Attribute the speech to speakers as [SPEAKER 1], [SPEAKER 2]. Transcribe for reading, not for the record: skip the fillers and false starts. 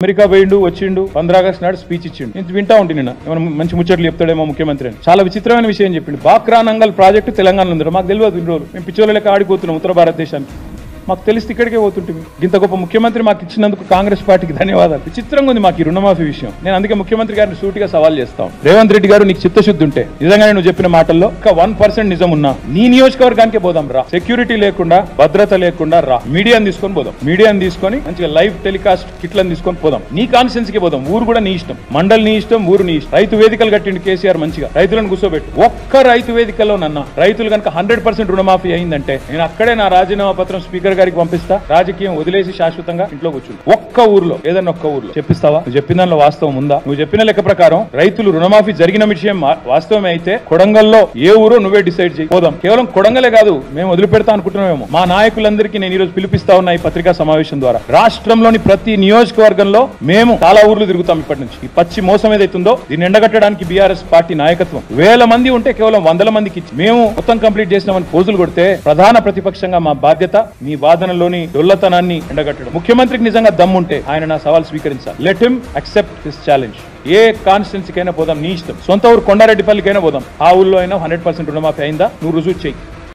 [SPEAKER 1] America పోయిండు వచ్చిండు 15 August నాడు స్పీచ్ ఇచ్చిండు. నేను వింటా ఉంటే నిన్న ఏమైనా మంచి ముచ్చట్లు చెప్తాడేమో ముఖ్యమంత్రి అని. చాలా విచిత్రమైన విషయం చెప్పిండు. బాక్రా నంగల్ ప్రాజెక్టు తెలంగాణలో ఉంది. మాకు తెలియదు ఇన్ని రోజులు. మేము పిచ్చోళ్ళ లెక్క ఆడిపోతున్నాం ఉత్తర భారతదేశానికి. మాకు తెలిసి ఇక్కడికే పోతుంటుంది. ఇంత గొప్ప ముఖ్యమంత్రి మాకు ఇచ్చినందుకు కాంగ్రెస్ పార్టీకి ధన్యవాదాలు. విచిత్రంగా ఉంది మాకు ఈ రుణమాఫీ విషయం. నేను అందుకే ముఖ్యమంత్రి గారిని సూటిగా సవాల్ చేస్తాను. రేవంత్ రెడ్డి గారు నీకు చిత్తశుద్ధి ఉంటే నిజంగానే నువ్వు చెప్పిన మాటల్లో ఒక 1% నిజం ఉన్నా నీ నియోజకవర్గానికే పోదాం రా. సెక్యూరిటీ లేకుండా భద్రత లేకుండా రా. మీడియాని తీసుకొని పోదాం. మీడియాని తీసుకొని మంచిగా లైవ్ టెలికాస్ట్ కిట్లను తీసుకొని పోదాం. నీ కాన్స్టిట్యున్సీ కి పోదాం. ఊరు కూడా నీ ఇష్టం, మండల్ నీ ఇష్టం, ఊరు నీ ఇష్టం. రైతు వేదికలు కట్టిండు కేసీఆర్ మంచిగా. రైతులను కూర్చోబెట్టు. ఒక్క రైతు వేదికలో నన్న రైతులు కనుక 100% రుణమాఫీ అయిందంటే నేను అక్కడే నా రాజీనామా పత్రం స్పీకర్ గారికి పంపిస్తా. రాజకీయం వదిలేసి శాశ్వతంగా ఇంట్లో కూర్చుంది. ఒక్క ఊర్లో ఏదన్నా ఒక్క ఊర్లో చెప్పిస్తావా? నువ్వు చెప్పిన దానిలో వాస్తవం ఉందా? నువ్వు చెప్పిన లెక్క ప్రకారం రైతులు రుణమాఫీ జరిగిన విషయం వాస్తవమే అయితే కొడంగల్లో ఏ ఊరో నువ్వే డిసైడ్ చేయి. పోదాం. కేవలం కొడంగలే కాదు, మేము వదిలిపెడతా అనుకుంటున్నామేమో. మా నాయకులందరికీ నేను ఈ రోజు పిలిపిస్తా ఉన్నా ఈ పత్రికా సమావేశం ద్వారా. రాష్ట్రంలోని ప్రతి నియోజకవర్గంలో మేము చాలా ఊర్లు తిరుగుతాం ఇప్పటి నుంచి. ఈ పచ్చి మోసం ఏదైతుందో దీన్ని ఎండగట్టడానికి బీఆర్ఎస్ పార్టీ నాయకత్వం 1000 మంది ఉంటే కేవలం 100 మందికి ఇచ్చి మేము మొత్తం కంప్లీట్ చేసినామని పోజులు కొడితే ప్రధాన ప్రతిపక్షంగా మా బాధ్యత మీ వాదనలోని దొల్లతనాన్ని ఎండగట్టడం. ముఖ్యమంత్రికి నిజంగా దమ్ముంటే ఆయన నా సవాల్ స్వీకరించాలి. Let him accept this challenge. ఏ కాన్స్టిట్యున్సీకైనా పోదాం, నీ ఇష్టం. సొంత ఊరు కొండారెడ్డిపల్లికైనా పోదాం. ఆ ఊళ్ళో అయినా 100% రుణమాఫీ అయిందా నువ్వు రుజువు చేయి.